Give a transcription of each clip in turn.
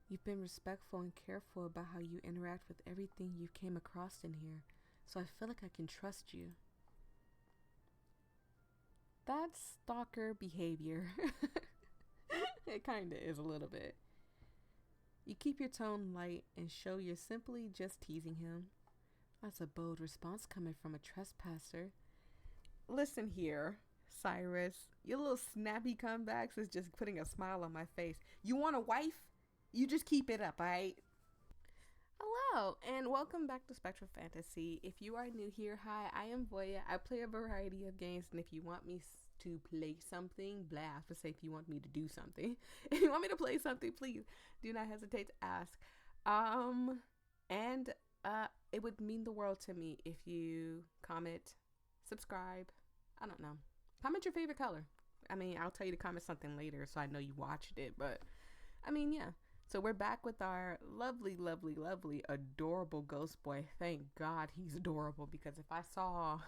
You've been respectful and careful about how you interact with everything you came across in here, so I feel like I can trust you. That's stalker behavior. It kinda is a little bit. You keep your tone light and show you're simply just teasing him. That's a bold response coming from a trespasser. Listen here, Cyrus. Your little snappy comebacks is just putting a smile on my face. You want a wife? You just keep it up, alright? Hello, and welcome back to Spectral Phantasy. If you are new here, hi, I am Voyia. I play a variety of games, and if you want me to play something, blah, I have to say if you want me to do something. If you want me to play something, please do not hesitate to ask. And it would mean the world to me if you comment, subscribe, I don't know. Comment your favorite color. I mean, I'll tell you to comment something later so I know you watched it, but I mean, yeah. So we're back with our lovely, lovely, lovely, adorable ghost boy. Thank God he's adorable, because if I saw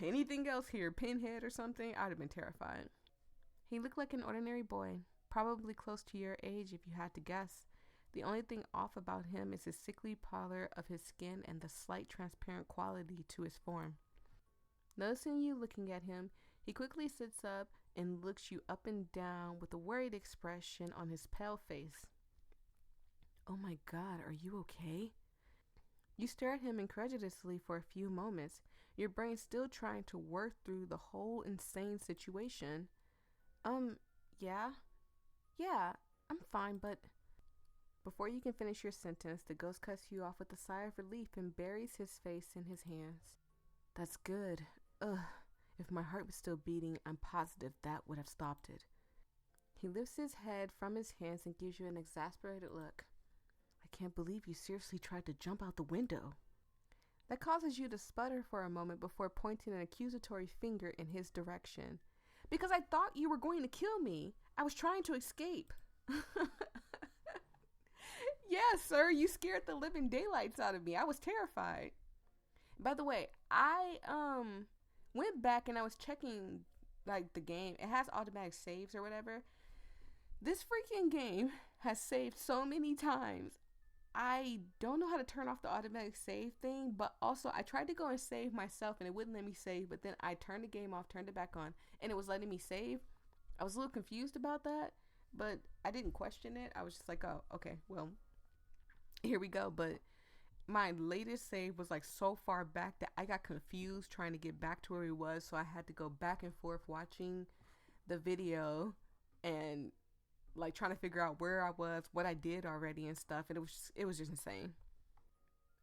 anything else here, Pinhead or something, I'd have been terrified. He looked like an ordinary boy, probably close to your age if you had to guess. The only thing off about him is his sickly pallor of his skin and the slight transparent quality to his form. Noticing you looking at him, he quickly sits up and looks you up and down with a worried expression on his pale face. Oh my God, are you okay? You stare at him incredulously for a few moments, your brain still trying to work through the whole insane situation. Yeah, I'm fine, but... Before you can finish your sentence, the ghost cuts you off with a sigh of relief and buries his face in his hands. That's good. Ugh. If my heart was still beating, I'm positive that would have stopped it. He lifts his head from his hands and gives you an exasperated look. I can't believe you seriously tried to jump out the window. That causes you to sputter for a moment before pointing an accusatory finger in his direction. Because I thought you were going to kill me. I was trying to escape. Yes, sir, you scared the living daylights out of me. I was terrified. By the way, I went back and I was checking like the game. It has automatic saves or whatever. This freaking game has saved so many times. I don't know how to turn off the automatic save thing, but also I tried to go and save myself and it wouldn't let me save, but then I turned the game off, turned it back on, and it was letting me save. I was a little confused about that, but I didn't question it. I was just like, oh, okay, well, here we go. But my latest save was like so far back that I got confused trying to get back to where he was, so I had to go back and forth watching the video and like trying to figure out where I was, what I did already and stuff, and it was just insane.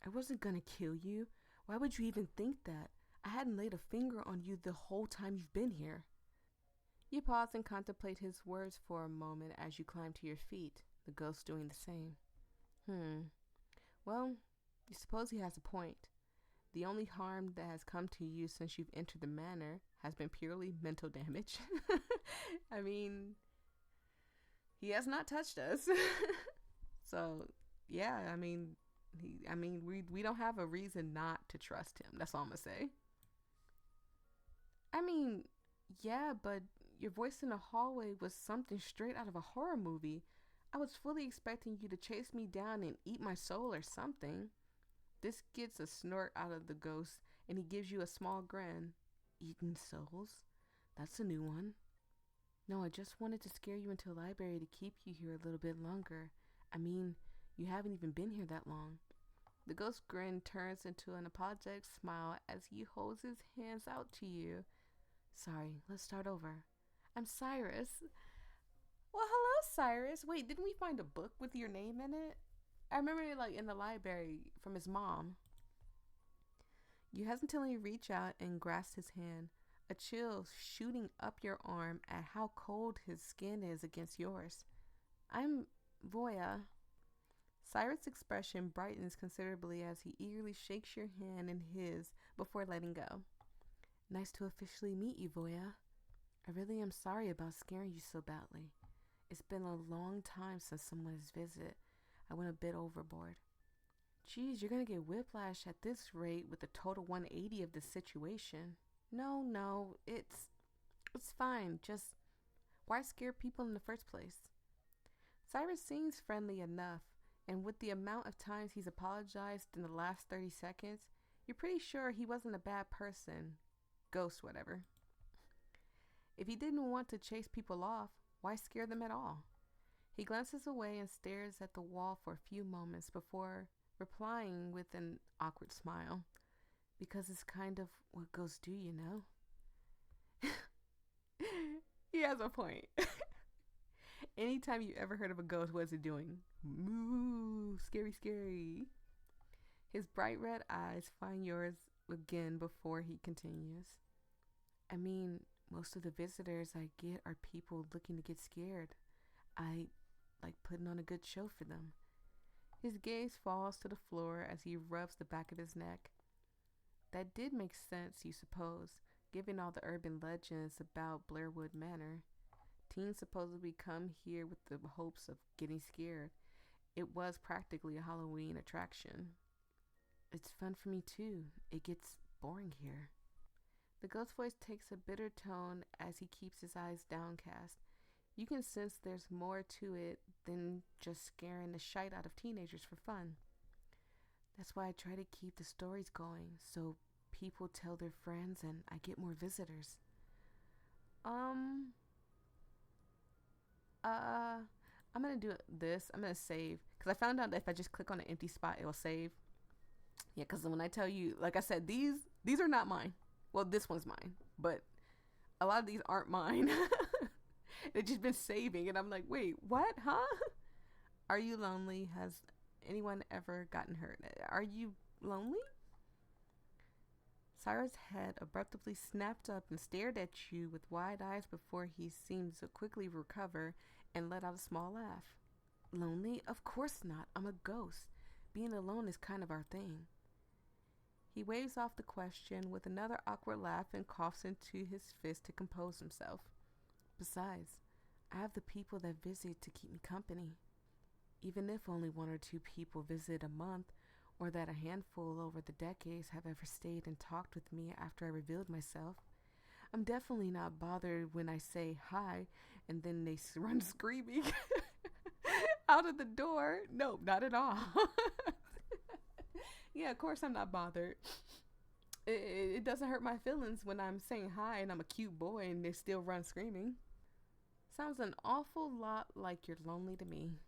I wasn't gonna kill you. Why would you even think that? I hadn't laid a finger on you the whole time you've been here. You pause and contemplate his words for a moment as you climb to your feet, the ghost doing the same. Well, you suppose he has a point. The only harm that has come to you since you've entered the manor has been purely mental damage. I mean, he has not touched us. So, yeah, I mean, we don't have a reason not to trust him. That's all I'm gonna say. I mean, yeah, but your voice in the hallway was something straight out of a horror movie. I was fully expecting you to chase me down and eat my soul or something. This gets a snort out of the ghost, and he gives you a small grin. Eaten souls? That's a new one. No, I just wanted to scare you into the library to keep you here a little bit longer. I mean, you haven't even been here that long. The ghost grin turns into an apologetic smile as he holds his hands out to you. Sorry, let's start over. I'm Cyrus. Well, hello, Cyrus. Wait, didn't we find a book with your name in it? I remember it like in the library from his mom. You hesitantly reach out and grasp his hand, a chill shooting up your arm at how cold his skin is against yours. I'm Voyia. Cyrus' expression brightens considerably as he eagerly shakes your hand in his before letting go. Nice to officially meet you, Voyia. I really am sorry about scaring you so badly. It's been a long time since someone's visit. I went a bit overboard. Geez, you're gonna get whiplash at this rate with a total 180 of the situation. No, it's fine. Just, why scare people in the first place? Cyrus seems friendly enough, and with the amount of times he's apologized in the last 30 seconds, you're pretty sure he wasn't a bad person. Ghost, whatever. If he didn't want to chase people off, why scare them at all? He glances away and stares at the wall for a few moments before replying with an awkward smile. Because it's kind of what ghosts do, you know? He has a point. Anytime you ever heard of a ghost, what's it doing? Moo, scary, scary. His bright red eyes find yours again before he continues. I mean, most of the visitors I get are people looking to get scared. I like putting on a good show for them. His gaze falls to the floor as he rubs the back of his neck. That did make sense, you suppose, given all the urban legends about Blairwood Manor. Teens supposedly come here with the hopes of getting scared. It was practically a Halloween attraction. It's fun for me too. It gets boring here. The ghost voice takes a bitter tone as he keeps his eyes downcast. You can sense there's more to it than just scaring the shite out of teenagers for fun. That's why I try to keep the stories going, so people tell their friends and I get more visitors. I'm gonna do this. I'm gonna save, because I found out that if I just click on an empty spot, it will save. Yeah, because when I tell you, like I said, these are not mine. Well, this one's mine, but a lot of these aren't mine. They've just been saving, and I'm like, wait, what? Huh? Are you lonely? Has anyone ever gotten hurt? Are you lonely? Cyrus' head abruptly snapped up and stared at you with wide eyes before he seemed to quickly recover and let out a small laugh. Lonely? Of course not. I'm a ghost. Being alone is kind of our thing. He waves off the question with another awkward laugh and coughs into his fist to compose himself. Besides, I have the people that visit to keep me company. Even if only one or two people visit a month, or that a handful over the decades have ever stayed and talked with me after I revealed myself, I'm definitely not bothered when I say hi and then they run screaming out of the door. No, not at all. Yeah, of course I'm not bothered. It doesn't hurt my feelings when I'm saying hi and I'm a cute boy and they still run screaming. Sounds an awful lot like you're lonely to me.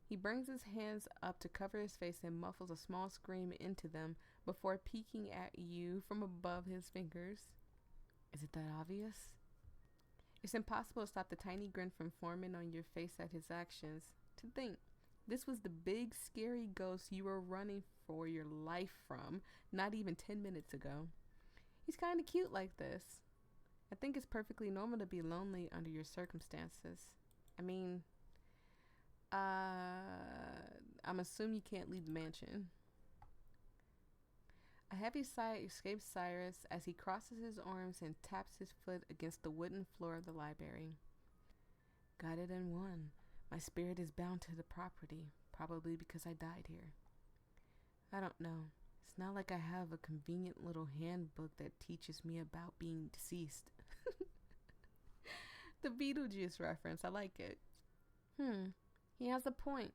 He brings his hands up to cover his face and muffles a small scream into them before peeking at you from above his fingers. Is it that obvious? It's impossible to stop the tiny grin from forming on your face at his actions. To think, this was the big scary ghost you were running for your life from not even 10 minutes ago. He's kind of cute like this. I think it's perfectly normal to be lonely under your circumstances. I mean, I'm assuming you can't leave the mansion. A heavy sigh escapes Cyrus as he crosses his arms and taps his foot against the wooden floor of the library. Got it and won. My spirit is bound to the property, probably because I died here. I don't know. It's not like I have a convenient little handbook that teaches me about being deceased. The Beetlejuice reference, I like it. He has a point.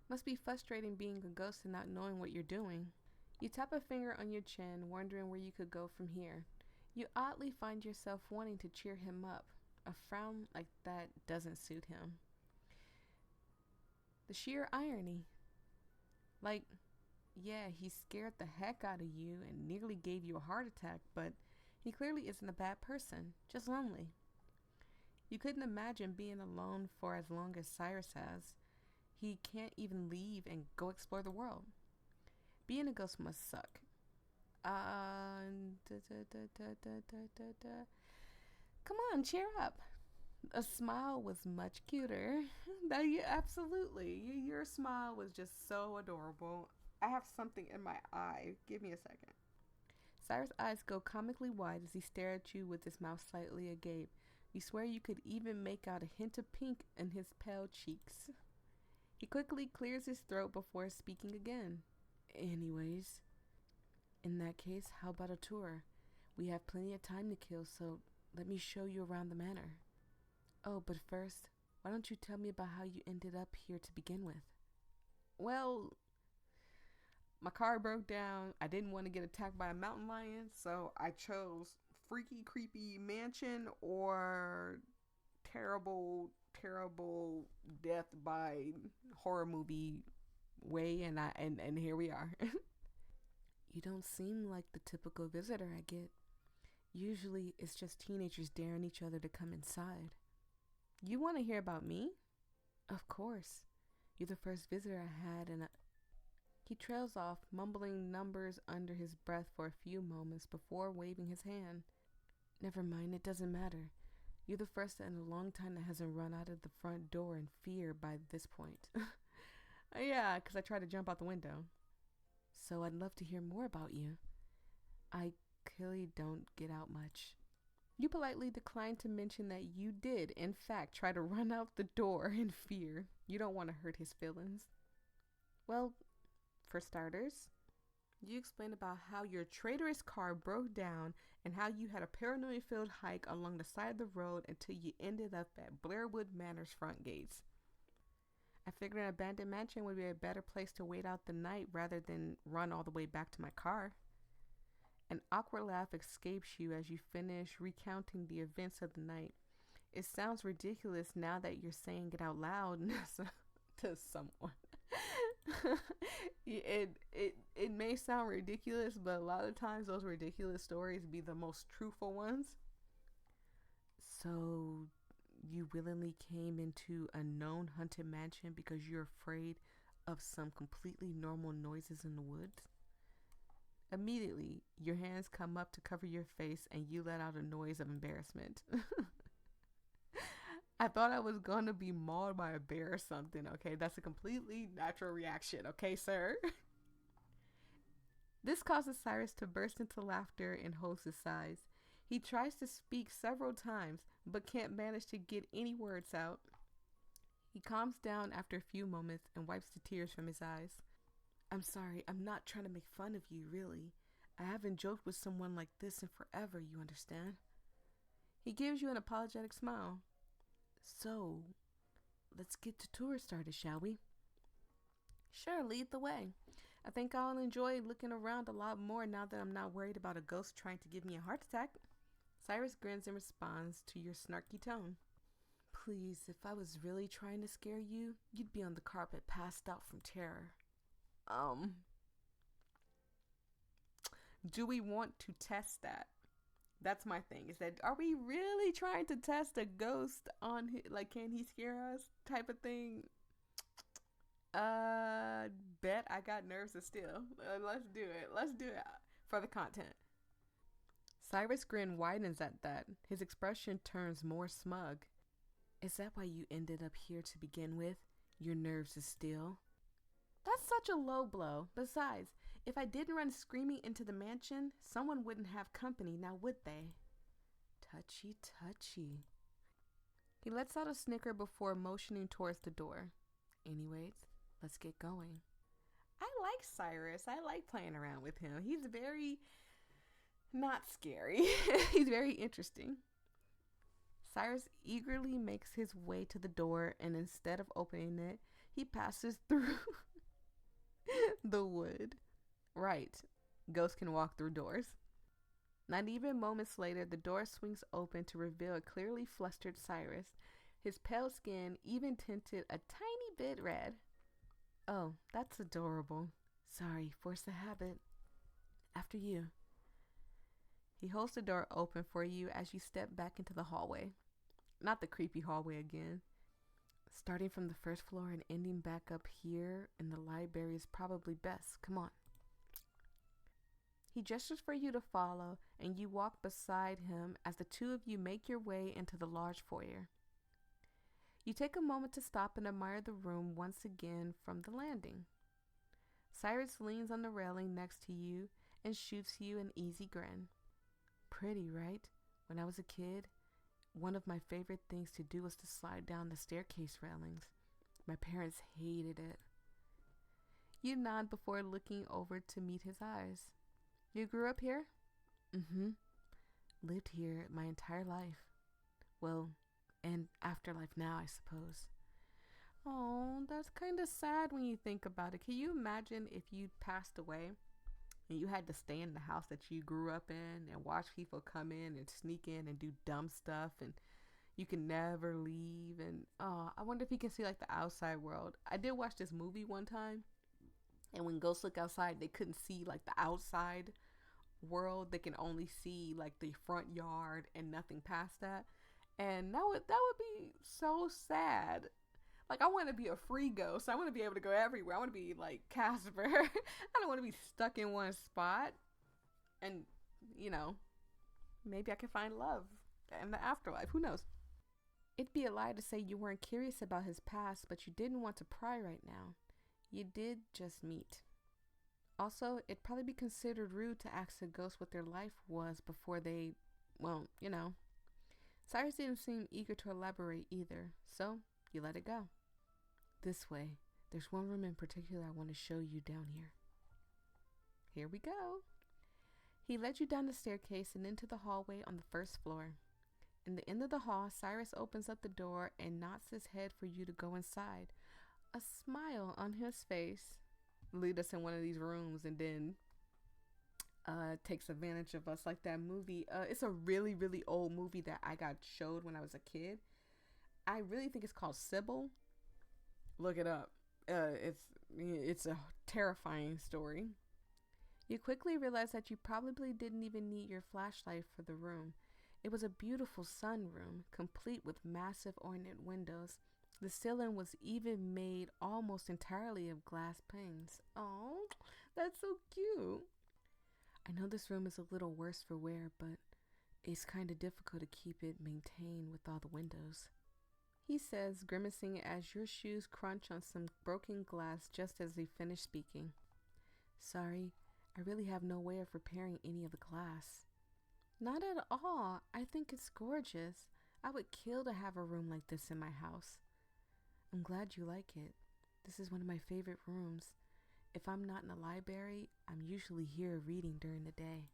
Must be frustrating being a ghost and not knowing what you're doing. You tap a finger on your chin, wondering where you could go from here. You oddly find yourself wanting to cheer him up. A frown like that doesn't suit him. The sheer irony. Like, yeah, he scared the heck out of you and nearly gave you a heart attack, but he clearly isn't a bad person, just lonely. You couldn't imagine being alone for as long as Cyrus has. He can't even leave and go explore the world. Being a ghost must suck. Come on, cheer up. A smile was much cuter. Absolutely. Your smile was just so adorable. I have something in my eye. Give me a second. Cyrus' eyes go comically wide as he stares at you with his mouth slightly agape. You swear you could even make out a hint of pink in his pale cheeks. He quickly clears his throat before speaking again. Anyways, in that case, how about a tour? We have plenty of time to kill, so let me show you around the manor. Oh, but first, Why don't you tell me about how you ended up here to begin with? Well, my car broke down. I didn't want to get attacked by a mountain lion, so I chose freaky, creepy mansion or terrible, terrible death by horror movie way, and here we are. You don't seem like the typical visitor I get. Usually, it's just teenagers daring each other to come inside. You want to hear about me? Of course. You're the first visitor I had, and he trails off, mumbling numbers under his breath for a few moments before waving his hand. Never mind, it doesn't matter. You're the first in a long time that hasn't run out of the front door in fear by this point. Yeah, because I tried to jump out the window. So I'd love to hear more about you. I clearly don't get out much. You politely declined to mention that you did, in fact, try to run out the door in fear. You don't want to hurt his feelings. Well, for starters, you explained about how your traitorous car broke down and how you had a paranoia-filled hike along the side of the road until you ended up at Blairwood Manor's front gates. I figured an abandoned mansion would be a better place to wait out the night rather than run all the way back to my car. An awkward laugh escapes you as you finish recounting the events of the night. It sounds ridiculous now that you're saying it out loud to someone. it may sound ridiculous, but a lot of times those ridiculous stories be the most truthful ones. So you willingly came into a known haunted mansion because you're afraid of some completely normal noises in the woods? Immediately, your hands come up to cover your face and you let out a noise of embarrassment. I thought I was going to be mauled by a bear or something, okay? That's a completely natural reaction, okay, sir? This causes Cyrus to burst into laughter and holds his sides. He tries to speak several times, but can't manage to get any words out. He calms down after a few moments and wipes the tears from his eyes. I'm sorry, I'm not trying to make fun of you, really. I haven't joked with someone like this in forever, you understand? He gives you an apologetic smile. So, let's get the tour started, shall we? Sure, lead the way. I think I'll enjoy looking around a lot more now that I'm not worried about a ghost trying to give me a heart attack. Cyrus grins in response to your snarky tone. Please, if I was really trying to scare you, you'd be on the carpet passed out from terror. Do we want to test that? That's my thing. Is that, are we really trying to test a ghost on like, can he scare us type of thing? Bet I got nerves of steel. Let's do it. Let's do it for the content. Cyrus' grin widens at that. His expression turns more smug. Is that why you ended up here to begin with? Your nerves of steel? That's such a low blow. Besides, if I didn't run screaming into the mansion, someone wouldn't have company, now would they? Touchy, touchy. He lets out a snicker before motioning towards the door. Anyways, let's get going. I like Cyrus. I like playing around with him. He's very not scary. He's very interesting. Cyrus eagerly makes his way to the door, and instead of opening it, he passes through the wood. Right. Ghosts can walk through doors. Not even moments later, the door swings open to reveal a clearly flustered Cyrus, his pale skin even tinted a tiny bit red. Oh, that's adorable. Sorry, force the habit. After you. He holds the door open for you as you step back into the hallway. Not the creepy hallway again. Starting from the first floor and ending back up here in the library is probably best. Come on. He gestures for you to follow, and you walk beside him as the two of you make your way into the large foyer. You take a moment to stop and admire the room once again from the landing. Cyrus leans on the railing next to you and shoots you an easy grin. Pretty, right? When I was a kid, one of my favorite things to do was to slide down the staircase railings. My parents hated it. You nod before looking over to meet his eyes. You grew up here? Mm-hmm. Lived here my entire life. Well, and afterlife now, I suppose. Oh, that's kind of sad when you think about it. Can you imagine if you passed away and you had to stay in the house that you grew up in and watch people come in and sneak in and do dumb stuff, and you can never leave? And I wonder if you can see like the outside world. I did watch this movie one time, and when ghosts look outside, they couldn't see like the outside world. They can only see like the front yard and nothing past that. And that would be so sad. Like, I want to be a free ghost. I want to be able to go everywhere. I want to be like Casper. I don't want to be stuck in one spot. And, you know, maybe I can find love in the afterlife. Who knows? It'd be a lie to say you weren't curious about his past, but you didn't want to pry right now. You did just meet. Also, it'd probably be considered rude to ask a ghost what their life was before they, well, you know. Cyrus didn't seem eager to elaborate either, so you let it go. This way. There's one room in particular I want to show you down here. Here we go. He led you down the staircase and into the hallway on the first floor. In the end of the hall, Cyrus opens up the door and nods his head for you to go inside. A smile on his face. Lead us in one of these rooms and then takes advantage of us like that movie. It's a really, really old movie that I got showed when I was a kid. I really think it's called Sybil. Look it up. It's a terrifying story. You quickly realize that you probably didn't even need your flashlight for the room. It was a beautiful sunroom, complete with massive ornate windows. The ceiling was even made almost entirely of glass panes. Oh, that's so cute. I know this room is a little worse for wear, but it's kind of difficult to keep it maintained with all the windows, he says, grimacing as your shoes crunch on some broken glass just as they finish speaking. Sorry, I really have no way of repairing any of the glass. Not at all. I think it's gorgeous. I would kill to have a room like this in my house. I'm glad you like it. This is one of my favorite rooms. If I'm not in the library, I'm usually here reading during the day.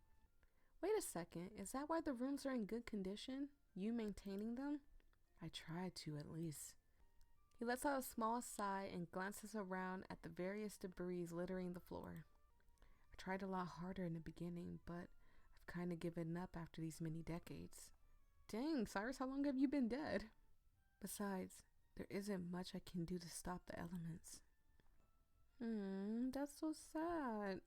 Wait a second, is that why the rooms are in good condition? You maintaining them? I try to, at least. He lets out a small sigh and glances around at the various debris littering the floor. I tried a lot harder in the beginning, but I've kind of given up after these many decades. Dang, Cyrus, how long have you been dead? Besides, there isn't much I can do to stop the elements. That's so sad.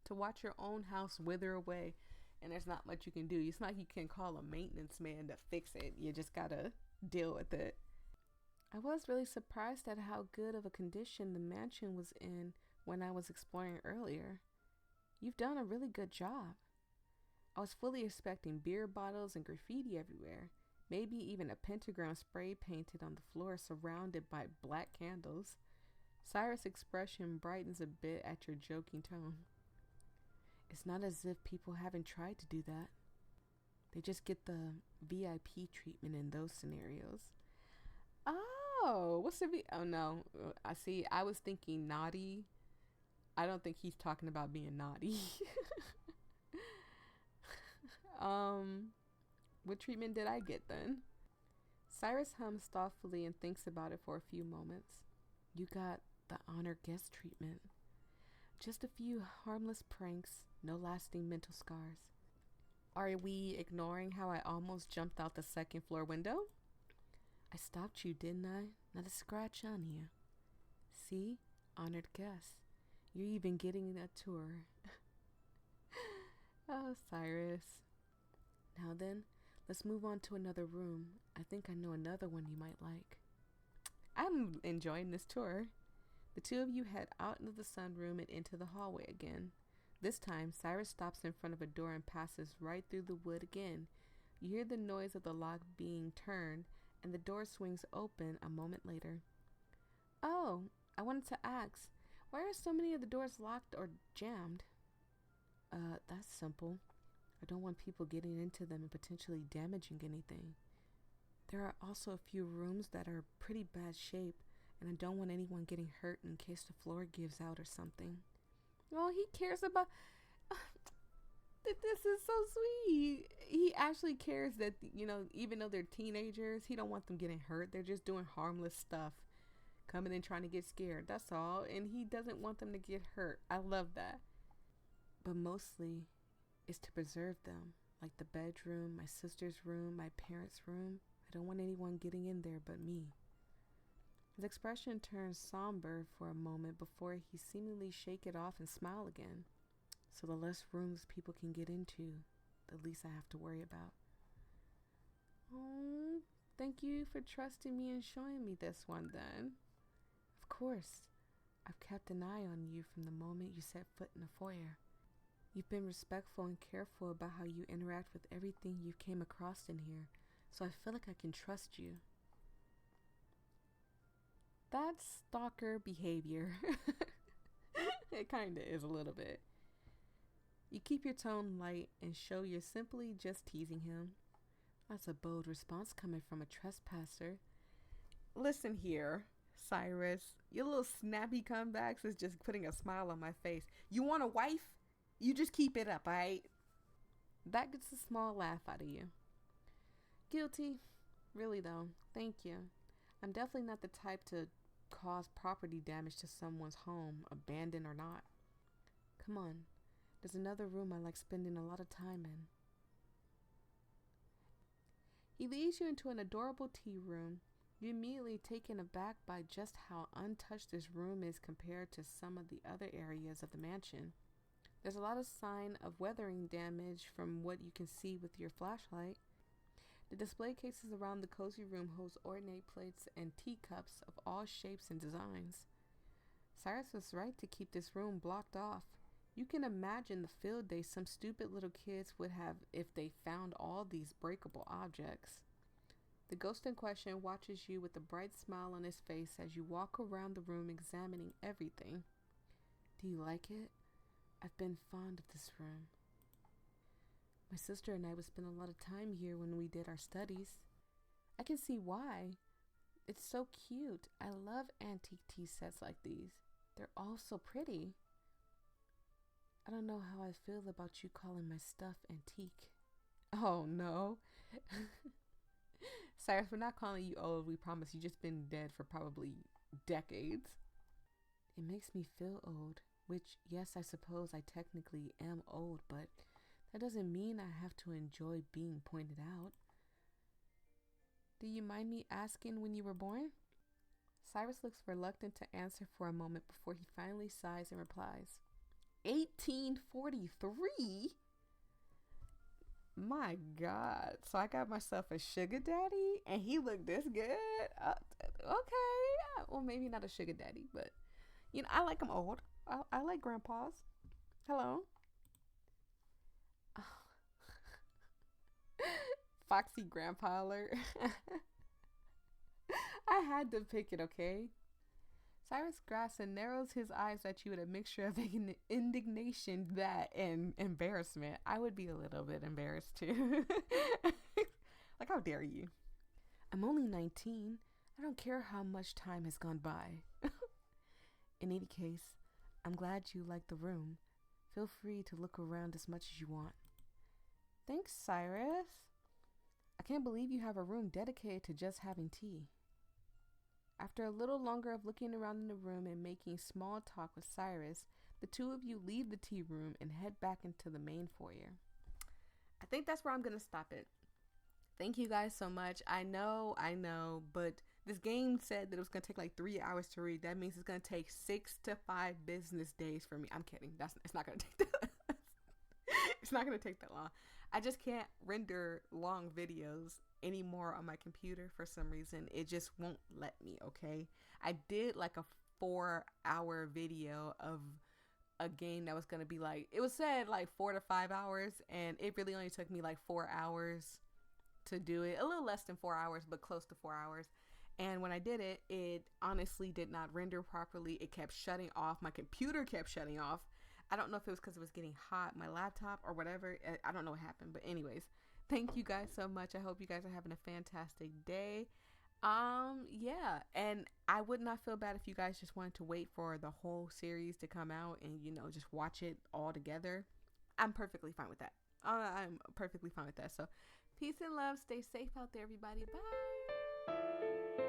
To watch your own house wither away, and there's not much you can do. It's not like you can call a maintenance man to fix it. You just gotta deal with it. I was really surprised at how good of a condition the mansion was in when I was exploring earlier. You've done a really good job. I was fully expecting beer bottles and graffiti everywhere. Maybe even a pentagram spray painted on the floor surrounded by black candles. Cyrus' expression brightens a bit at your joking tone. It's not as if people haven't tried to do that. They just get the VIP treatment in those scenarios. Oh, what's the Oh no, I see. I was thinking naughty. I don't think he's talking about being naughty. What treatment did I get then? Cyrus hums thoughtfully and thinks about it for a few moments. You got the honored guest treatment. Just a few harmless pranks, no lasting mental scars. Are we ignoring how I almost jumped out the second floor window? I stopped you, didn't I? Not a scratch on you. See? Honored guest. You're even getting a tour. Oh, Cyrus. Now then, let's move on to another room. I think I know another one you might like. I'm enjoying this tour. The two of you head out into the sunroom and into the hallway again. This time, Cyrus stops in front of a door and passes right through the wood again. You hear the noise of the lock being turned, and the door swings open a moment later. Oh, I wanted to ask, why are so many of the doors locked or jammed? That's simple. I don't want people getting into them and potentially damaging anything. There are also a few rooms that are pretty bad shape, and I don't want anyone getting hurt in case the floor gives out or something. Oh, he cares about... This is so sweet. He actually cares that, even though they're teenagers, he don't want them getting hurt. They're just doing harmless stuff, coming in trying to get scared. That's all. And he doesn't want them to get hurt. I love that. But mostly it's to preserve them, like the bedroom, my sister's room, my parents' room. I don't want anyone getting in there but me. His expression turns somber for a moment before he seemingly shake it off and smile again. So the less rooms people can get into, the least I have to worry about. Oh, thank you for trusting me and showing me this one then. Of course, I've kept an eye on you from the moment you set foot in the foyer. You've been respectful and careful about how you interact with everything you came across in here, so I feel like I can trust you. That's stalker behavior. It kinda is a little bit. You keep your tone light and show you're simply just teasing him. That's a bold response coming from a trespasser. Listen here, Cyrus. Your little snappy comebacks is just putting a smile on my face. You want a wife? You just keep it up, alright? That gets a small laugh out of you. Guilty. Really though, thank you. I'm definitely not the type to cause property damage to someone's home, abandoned or not. Come on, there's another room I like spending a lot of time in. He leads you into an adorable tea room. You're immediately taken aback by just how untouched this room is compared to some of the other areas of the mansion. There's a lot of sign of weathering damage from what you can see with your flashlight. The display cases around the cozy room holds ornate plates and teacups of all shapes and designs. Cyrus was right to keep this room blocked off. You can imagine the field day some stupid little kids would have if they found all these breakable objects. The ghost in question watches you with a bright smile on his face as you walk around the room examining everything. Do you like it? I've been fond of this room. My sister and I would spend a lot of time here when we did our studies. I can see why. It's so cute. I love antique tea sets like these. They're all so pretty. I don't know how I feel about you calling my stuff antique. Oh no. Cyrus, we're not calling you old, we promise. You've just been dead for probably decades. It makes me feel old, which, yes, I suppose I technically am old, but that doesn't mean I have to enjoy being pointed out. Do you mind me asking when you were born? Cyrus looks reluctant to answer for a moment before he finally sighs and replies, 1843? My God. So I got myself a sugar daddy and he looked this good? Okay. Well, maybe not a sugar daddy, but, I like him old. I like grandpas. Hello. Foxy grandpa alert. I had to pick it, okay? Cyrus grasps and narrows his eyes at you with a mixture of indignation, that, and embarrassment. I would be a little bit embarrassed too. Like, how dare you? I'm only 19. I don't care how much time has gone by. In any case, I'm glad you like the room. Feel free to look around as much as you want. Thanks, Cyrus. I can't believe you have a room dedicated to just having tea. After a little longer of looking around in the room and making small talk with Cyrus, the two of you leave the tea room and head back into the main foyer. I think that's where I'm going to stop it. Thank you guys so much. I know, but this game said that it was going to take like 3 hours to read. That means it's going to take 6 to 5 business days for me. I'm kidding. It's not going to take that. It's not going to take that long. I just can't render long videos anymore on my computer for some reason. It just won't let me, okay? I did like a 4-hour video of a game that was going to be like, it was said like 4 to 5 hours, and it really only took me like 4 hours to do it. A little less than 4 hours, but close to 4 hours. And when I did it, it honestly did not render properly. It kept shutting off. My computer kept shutting off. I don't know if it was because it was getting hot, my laptop or whatever. I don't know what happened. But anyways, thank you guys so much. I hope you guys are having a fantastic day. Yeah. And I would not feel bad if you guys just wanted to wait for the whole series to come out and, just watch it all together. I'm perfectly fine with that. I'm perfectly fine with that. So peace and love. Stay safe out there, everybody. Bye.